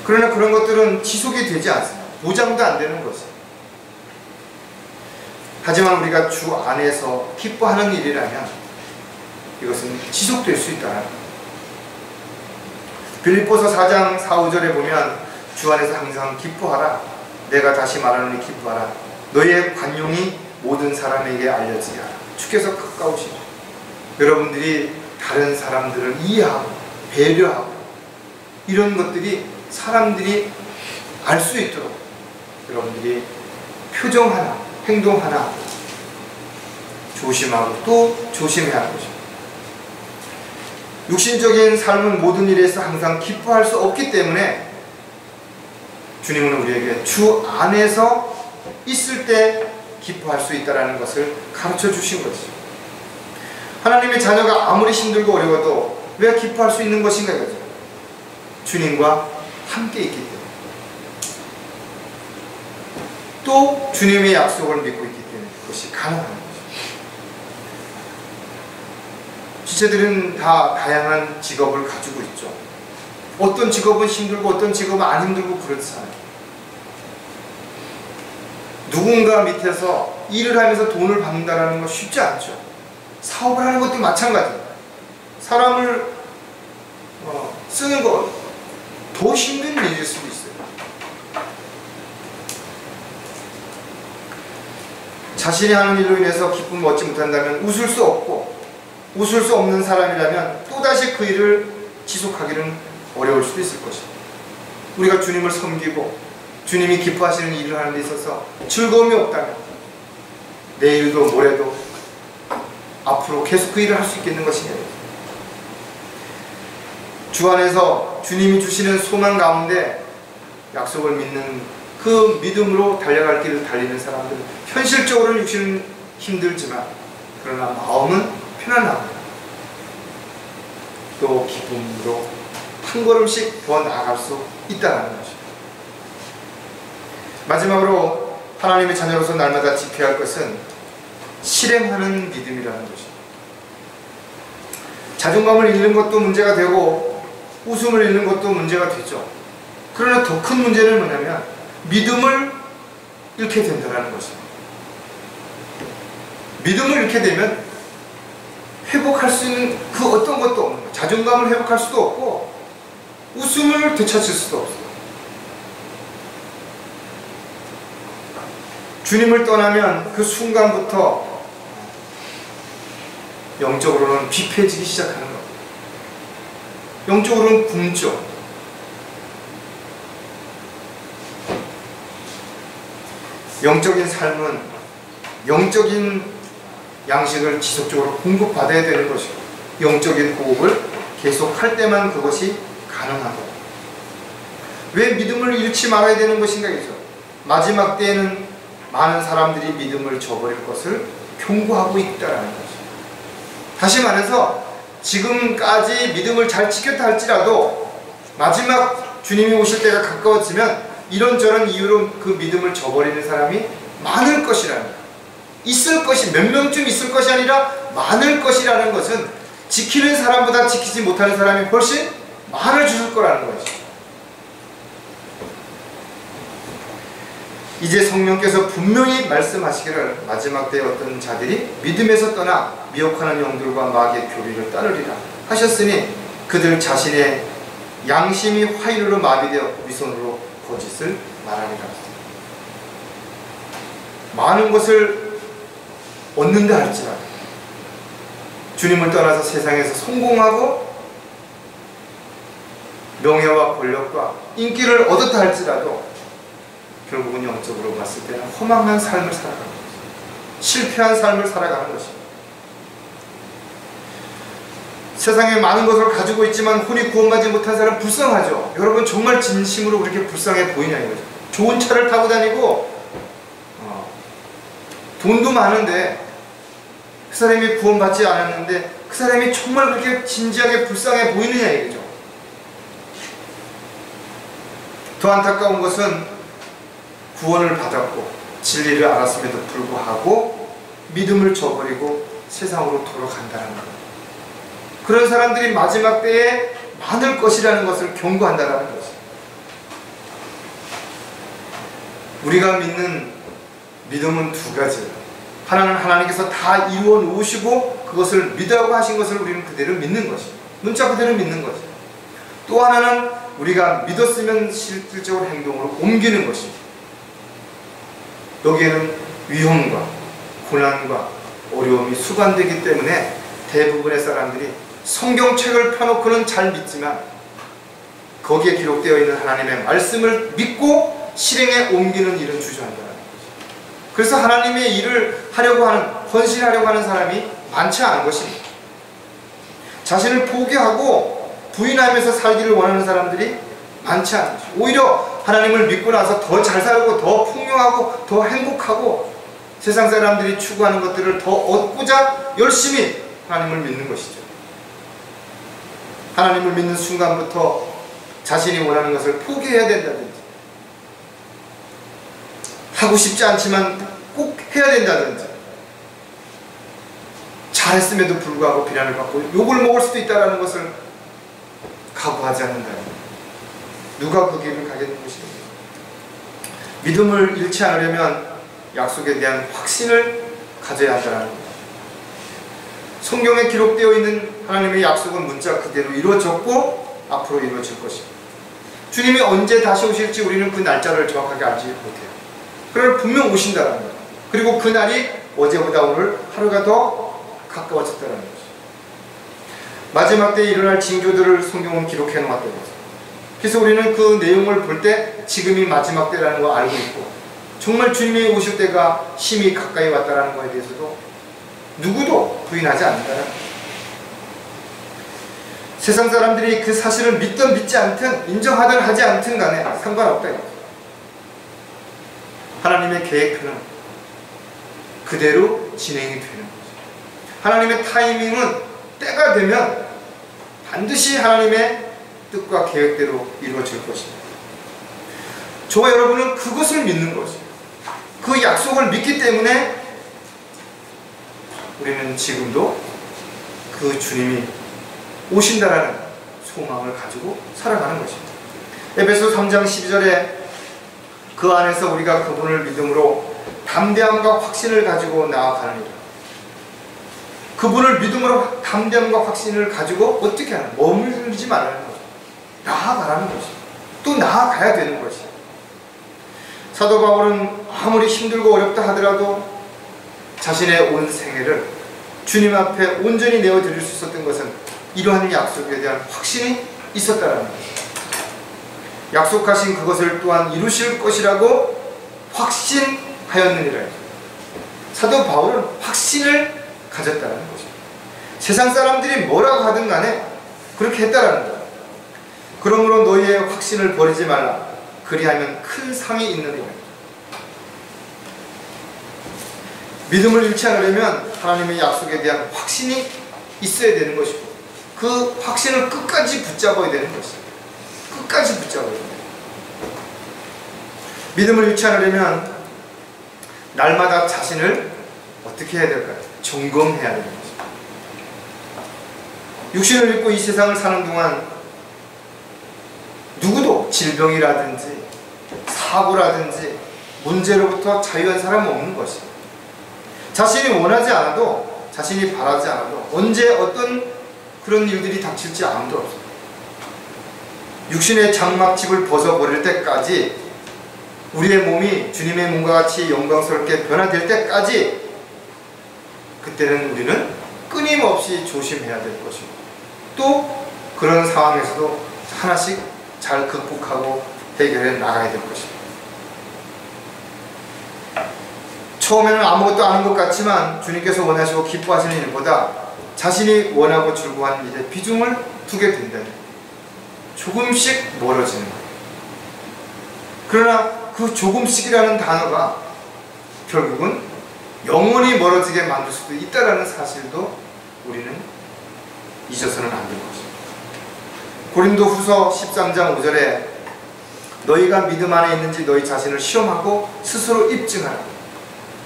S1: 그러나 그런 것들은 지속이 되지 않습니다. 보장도 안 되는 것이에요. 하지만 우리가 주 안에서 기뻐하는 일이라면 이것은 지속될 수 있다. 빌립보서 4장 4, 5절에 보면 주 안에서 항상 기뻐하라. 내가 다시 말하노니 기뻐하라. 너의 관용이 모든 사람에게 알려지게 하라. 주께서 가까우시죠. 여러분들이 다른 사람들을 이해하고 배려하고 이런 것들이 사람들이 알 수 있도록 여러분들이 표정 하나, 행동 하나 조심하고 또 조심해야 하는 것입니다. 육신적인 삶은 모든 일에서 항상 기뻐할 수 없기 때문에 주님은 우리에게 주 안에서 있을 때 기뻐할 수 있다는 것을 가르쳐 주신 것이죠. 하나님의 자녀가 아무리 힘들고 어려워도 왜 기뻐할 수 있는 것인가 이거죠. 주님과 함께 있기 때문에 또 주님의 약속을 믿고 있기 때문에 그것이 가능한 거죠. 지체들은 다 다양한 직업을 가지고 있죠. 어떤 직업은 힘들고 어떤 직업은 안 힘들고 그렇잖아요. 누군가 밑에서 일을 하면서 돈을 받는다는 건 쉽지 않죠. 사업을 하는 것도 마찬가지예요. 사람을 쓰는 거 더 힘든 일일 수도 있어요. 자신이 하는 일로 인해서 기쁨을 얻지 못한다면 웃을 수 없고 웃을 수 없는 사람이라면 또다시 그 일을 지속하기는 어려울 수도 있을 것입니다. 우리가 주님을 섬기고 주님이 기뻐하시는 일을 하는 데 있어서 즐거움이 없다면 내일도 모레도 앞으로 계속 그 일을 할 수 있겠는 것이냐. 주 안에서 주님이 주시는 소망 가운데 약속을 믿는 그 믿음으로 달려갈 길을 달리는 사람들은 현실적으로는 육신은 힘들지만 그러나 마음은 편안합니다. 또 기쁨으로 한 걸음씩 더 나아갈 수 있다는 것입니다. 마지막으로 하나님의 자녀로서 날마다 지켜야 할 것은 실행하는 믿음이라는 것입니다. 자존감을 잃는 것도 문제가 되고 웃음을 잃는 것도 문제가 되죠. 그러나 더 큰 문제는 뭐냐면 믿음을 잃게 된다는 것입니다. 믿음을 잃게 되면 회복할 수 있는 그 어떤 것도 없는 거예요. 자존감을 회복할 수도 없고 웃음을 되찾을 수도 없어요. 주님을 떠나면 그 순간부터 영적으로는 비폐해지기 시작하는 겁니다. 영적으로는 굶죠. 영적인 삶은 영적인 양식을 지속적으로 공급받아야 되는 것이고 영적인 호흡을 계속할 때만 그것이 가능하고, 왜 믿음을 잃지 말아야 되는 것인가 이죠. 마지막 때에는 많은 사람들이 믿음을 저버릴 것을 경고하고 있다는 것이죠. 다시 말해서 지금까지 믿음을 잘 지켰다 할지라도 마지막 주님이 오실 때가 가까워지면 이런저런 이유로 그 믿음을 저버리는 사람이 많을 것이라는 거예요. 있을 것이, 몇 명쯤 있을 것이 아니라 많을 것이라는 것은 지키는 사람보다 지키지 못하는 사람이 훨씬 많아질 거라는 거죠. 이제 성령께서 분명히 말씀하시기를 마지막 때에 어떤 자들이 믿음에서 떠나 미혹하는 영들과 마귀의 교리를 따르리라 하셨으니 그들 자신의 양심이 화인으로 마비되어 위선으로 거짓을 말하리라. 많은 것을 얻는다 할지라도 주님을 떠나서 세상에서 성공하고 명예와 권력과 인기를 얻었다 할지라도 결국은 영적으로 봤을 때는 허망한 삶을 살아가는 것입니다. 실패한 삶을 살아가는 것입니다. 세상에 많은 것을 가지고 있지만 혼이 구원받지 못한 사람은 불쌍하죠. 여러분 정말 진심으로 그렇게 불쌍해 보이냐 이거죠. 좋은 차를 타고 다니고 돈도 많은데 그 사람이 구원받지 않았는데 그 사람이 정말 그렇게 진지하게 불쌍해 보이느냐 이거죠. 더 안타까운 것은 구원을 받았고 진리를 알았음에도 불구하고 믿음을 저버리고 세상으로 돌아간다는 것. 그런 사람들이 마지막 때에 많을 것이라는 것을 경고한다는 것입니다. 우리가 믿는 믿음은 두 가지예요. 하나는 하나님께서 다 이루어 놓으시고 그것을 믿으라고 하신 것을 우리는 그대로 믿는 것입니다. 문자 그대로 믿는 것입니다. 또 하나는 우리가 믿었으면 실질적으로 행동으로 옮기는 것입니다. 여기에는 위험과 고난과 어려움이 수반되기 때문에 대부분의 사람들이 성경책을 펴놓고는 잘 믿지만 거기에 기록되어 있는 하나님의 말씀을 믿고 실행에 옮기는 일은 주저한다는 거죠. 그래서 하나님의 일을 하려고 하는, 헌신하려고 하는 사람이 많지 않은 것입니다. 자신을 포기하고 부인하면서 살기를 원하는 사람들이 많지 않은 것입니다. 오히려 하나님을 믿고 나서 더 잘 살고 더 풍요하고 더 행복하고 세상 사람들이 추구하는 것들을 더 얻고자 열심히 하나님을 믿는 것이죠. 하나님을 믿는 순간부터 자신이 원하는 것을 포기해야 된다든지 하고 싶지 않지만 꼭 해야 된다든지 잘했음에도 불구하고 비난을 받고 욕을 먹을 수도 있다는 것을 각오하지 않는다는 누가 그 길을 가겠는 것입니다. 믿음을 잃지 않으려면 약속에 대한 확신을 가져야 한다는 것입니다. 성경에 기록되어 있는 하나님의 약속은 문자 그대로 이루어졌고 앞으로 이루어질 것입니다. 주님이 언제 다시 오실지 우리는 그 날짜를 정확하게 알지 못해요. 그러나 분명 오신다는 거예요. 그리고 그 날이 어제보다 오늘 하루가 더 가까워졌다는 거죠. 마지막 때에 일어날 징조들을 성경은 기록해 놓았다는 거죠. 그래서 우리는 그 내용을 볼 때 지금이 마지막 때라는 거 알고 있고 정말 주님이 오실 때가 심히 가까이 왔다는 것에 대해서도 누구도 부인하지 않는다는 거죠. 세상 사람들이 그 사실을 믿든 믿지 않든 인정하든 하지 않든 간에 상관없다 이거죠. 하나님의 계획표는 그대로 진행이 되는 거죠. 하나님의 타이밍은 때가 되면 반드시 하나님의 뜻과 계획대로 이루어질 것입니다. 저와 여러분은 그것을 믿는 것이에요. 그 약속을 믿기 때문에 우리는 지금도 그 주님이 오신다라는 소망을 가지고 살아가는 것입니다. 에베소 3장 12절에 그 안에서 우리가 그분을 믿음으로 담대함과 확신을 가지고 나아가느니라. 그분을 믿음으로 담대함과 확신을 가지고 어떻게 하는? 머물지 말라는 거죠. 나아가라는 것이죠. 또 나아가야 되는 것이죠. 사도 바울은 아무리 힘들고 어렵다 하더라도 자신의 온 생애를 주님 앞에 온전히 내어드릴 수 있었던 것은 이러한 약속에 대한 확신이 있었다는 것입니다. 약속하신 그것을 또한 이루실 것이라고 확신하였느니라. 사도 바울은 확신을 가졌다는 것입니다. 세상 사람들이 뭐라고 하든 간에 그렇게 했다라는 거예요. 그러므로 너희의 확신을 버리지 말라. 그리하면 큰 상이 있느니라. 믿음을 잃지 않으려면 하나님의 약속에 대한 확신이 있어야 되는 것이고 그 확신을 끝까지 붙잡아야 되는 것입니다. 끝까지 붙잡아야 됩니다. 믿음을 잃지 않으려면 날마다 자신을 어떻게 해야 될까요? 점검해야 되는 것입니다. 육신을 입고 이 세상을 사는 동안 누구도 질병이라든지 사고라든지 문제로부터 자유한 사람은 없는 것입니다. 자신이 원하지 않아도 자신이 바라지 않아도 언제 어떤 그런 일들이 닥칠지 아무도 없습니다. 육신의 장막집을 벗어버릴 때까지 우리의 몸이 주님의 몸과 같이 영광스럽게 변화될 때까지 그때는 우리는 끊임없이 조심해야 될 것이고 또 그런 상황에서도 하나씩 잘 극복하고 해결해 나가야 될 것입니다. 처음에는 아무것도 아닌 것 같지만 주님께서 원하시고 기뻐하시는 일보다 자신이 원하고 즐거워하는 일에 비중을 두게 된다면 조금씩 멀어지는 거예요. 그러나 그 조금씩이라는 단어가 결국은 영원히 멀어지게 만들 수도 있다는 사실도 우리는 잊어서는 안 될 것입니다. 고린도후서 13장 5절에 너희가 믿음 안에 있는지 너희 자신을 시험하고 스스로 입증하라.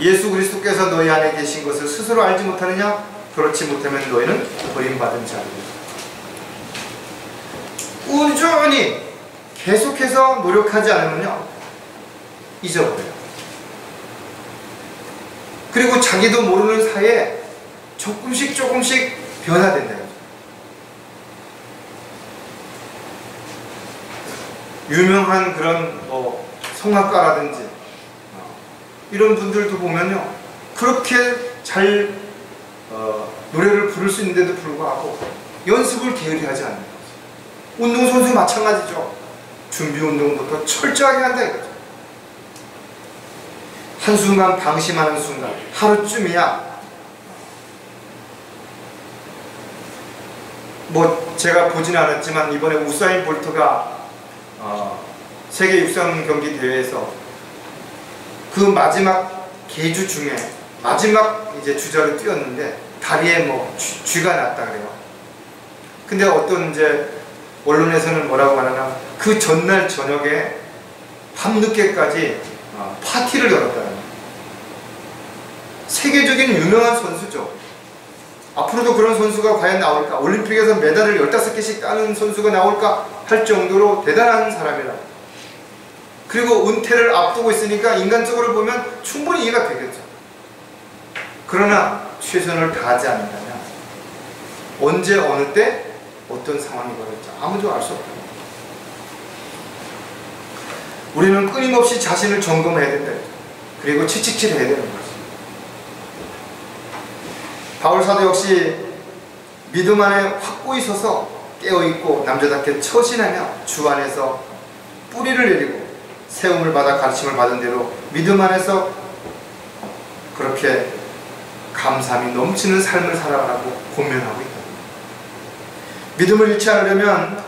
S1: 예수 그리스도께서 너희 안에 계신 것을 스스로 알지 못하느냐? 그렇지 못하면 너희는 버림받은 자들이다. 꾸준히 계속해서 노력하지 않으면요 잊어버려요. 그리고 자기도 모르는 사이에 조금씩 변화된다. 유명한 그런 성악가라든지 이런 분들도 보면요 그렇게 잘 노래를 부를 수 있는데도 불구하고 연습을 게을리 하지 않는 거죠. 운동선수 마찬가지죠. 준비 운동부터 철저하게 한다 이거죠. 한순간 방심하는 순간 하루쯤이야 제가 보진 않았지만 이번에 우사인 볼트가 세계 육상 경기 대회에서 그 마지막 계주 중에 마지막 이제 주자로 뛰었는데 다리에 쥐가 났다 그래요. 근데 어떤 이제 언론에서는 뭐라고 하냐면 그 전날 저녁에 밤늦게까지 파티를 열었다는 거예요. 세계적인 유명한 선수죠. 앞으로도 그런 선수가 과연 나올까? 올림픽에서 메달을 15개씩 따는 선수가 나올까? 할 정도로 대단한 사람이라고. 그리고 은퇴를 앞두고 있으니까 인간적으로 보면 충분히 이해가 되겠죠. 그러나 최선을 다하지 않는다면 언제 어느 때 어떤 상황이 벌어질지 아무도 알 수 없다. 우리는 끊임없이 자신을 점검해야 된다. 그리고 채찍질해야 되는 거지. 바울 사도 역시 믿음 안에 확고히 서서 깨어있고 남자답게 처신하며 주 안에서 뿌리를 내리고 세움을 받아 가르침을 받은 대로 믿음 안에서 그렇게 감사함이 넘치는 삶을 살아가라고 권면하고 있다. 믿음을 잃지 않으려면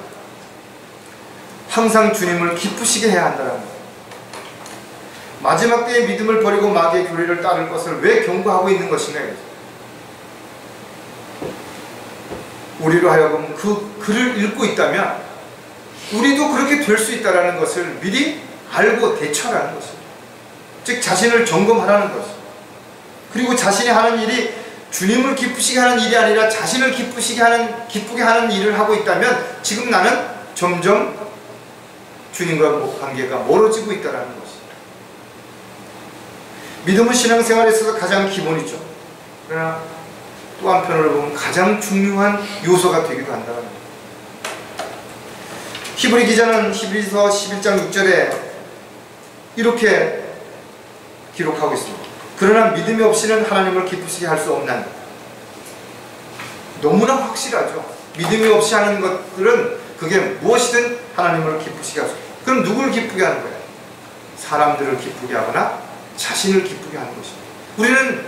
S1: 항상 주님을 기쁘시게 해야 한다는 것. 마지막 때에 믿음을 버리고 마귀의 교리를 따를 것을 왜 경고하고 있는 것인가? 우리로 하여금 그 글을 읽고 있다면 우리도 그렇게 될 수 있다는 것을 미리 알고 대처하라는 것입니다. 즉 자신을 점검하라는 것입니다. 그리고 자신이 하는 일이 주님을 기쁘시게 하는 일이 아니라 자신을 기쁘게 하는 일을 하고 있다면 지금 나는 점점 주님과 관계가 멀어지고 있다는 것입니다. 믿음은 신앙생활에 있어서 가장 기본이죠. 그러나 또 한편으로 보면 가장 중요한 요소가 되기도 한다는 겁니다. 히브리 기자는 히브리서 11장 6절에 이렇게 기록하고 있습니다. 그러나 믿음이 없이는 하나님을 기쁘시게 할 수 없는, 너무나 확실하죠. 믿음이 없이 하는 것들은 그게 무엇이든 하나님을 기쁘시게 할 수 없어요. 그럼 누굴 기쁘게 하는 거예요? 사람들을 기쁘게 하거나 자신을 기쁘게 하는 것입니다. 우리는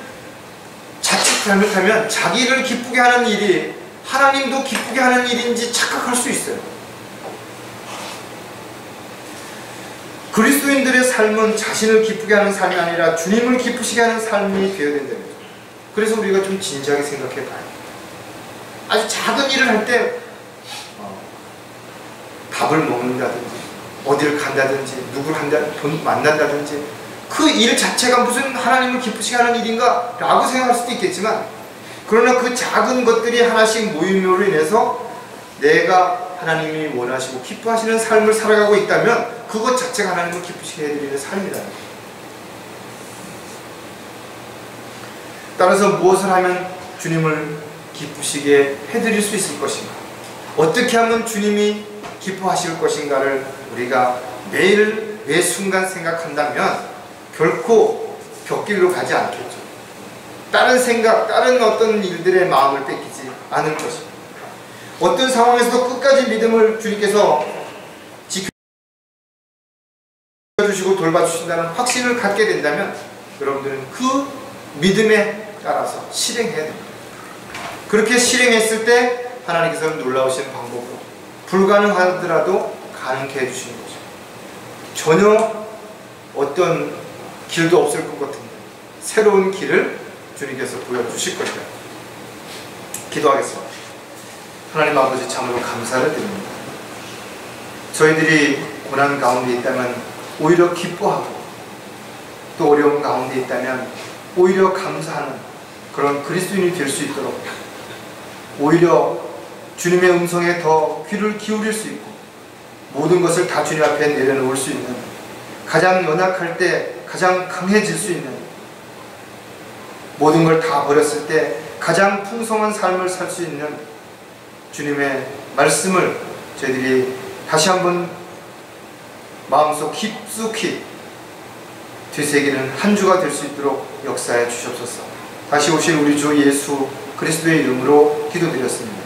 S1: 자칫 잘못하면 자기를 기쁘게 하는 일이 하나님도 기쁘게 하는 일인지 착각할 수 있어요. 그리스도인들의 삶은 자신을 기쁘게 하는 삶이 아니라 주님을 기쁘시게 하는 삶이 되어야 된다는 거죠. 그래서 우리가 좀 진지하게 생각해 봐요. 아주 작은 일을 할 때 밥을 먹는다든지 어디를 간다든지 누구를 만난다든지 그 일 자체가 무슨 하나님을 기쁘시게 하는 일인가 라고 생각할 수도 있겠지만, 그러나 그 작은 것들이 하나씩 모임으로 인해서 내가 하나님이 원하시고 기뻐하시는 삶을 살아가고 있다면 그것 자체가 하나님을 기쁘시게 해드리는 삶이다. 따라서 무엇을 하면 주님을 기쁘시게 해드릴 수 있을 것인가, 어떻게 하면 주님이 기뻐하실 것인가를 우리가 매일 매 순간 생각한다면 결코 곁길로 가지 않겠죠. 다른 생각, 다른 어떤 일들의 마음을 뺏기지 않을 것입니다. 어떤 상황에서도 끝까지 믿음을 주님께서 지켜주시고 돌봐주신다는 확신을 갖게 된다면 여러분들은 그 믿음에 따라서 실행해야 됩니다. 그렇게 실행했을 때 하나님께서는 놀라우신 방법으로 불가능하더라도 가능케 해주시는 거죠. 전혀 어떤 길도 없을 것 같은데 새로운 길을 주님께서 보여주실 것이다. 기도하겠습니다. 하나님 아버지, 참으로 감사를 드립니다. 저희들이 고난 가운데 있다면 오히려 기뻐하고 또 어려운 가운데 있다면 오히려 감사하는 그런 그리스도인이 될 수 있도록 오히려 주님의 음성에 더 귀를 기울일 수 있고 모든 것을 다 주님 앞에 내려놓을 수 있는, 가장 연약할 때 가장 강해질 수 있는, 모든 걸 다 버렸을 때 가장 풍성한 삶을 살 수 있는 주님의 말씀을 저희들이 다시 한번 마음속 깊숙이 되새기는 한 주가 될 수 있도록 역사해 주시옵소서. 다시 오실 우리 주 예수 그리스도의 이름으로 기도드렸습니다.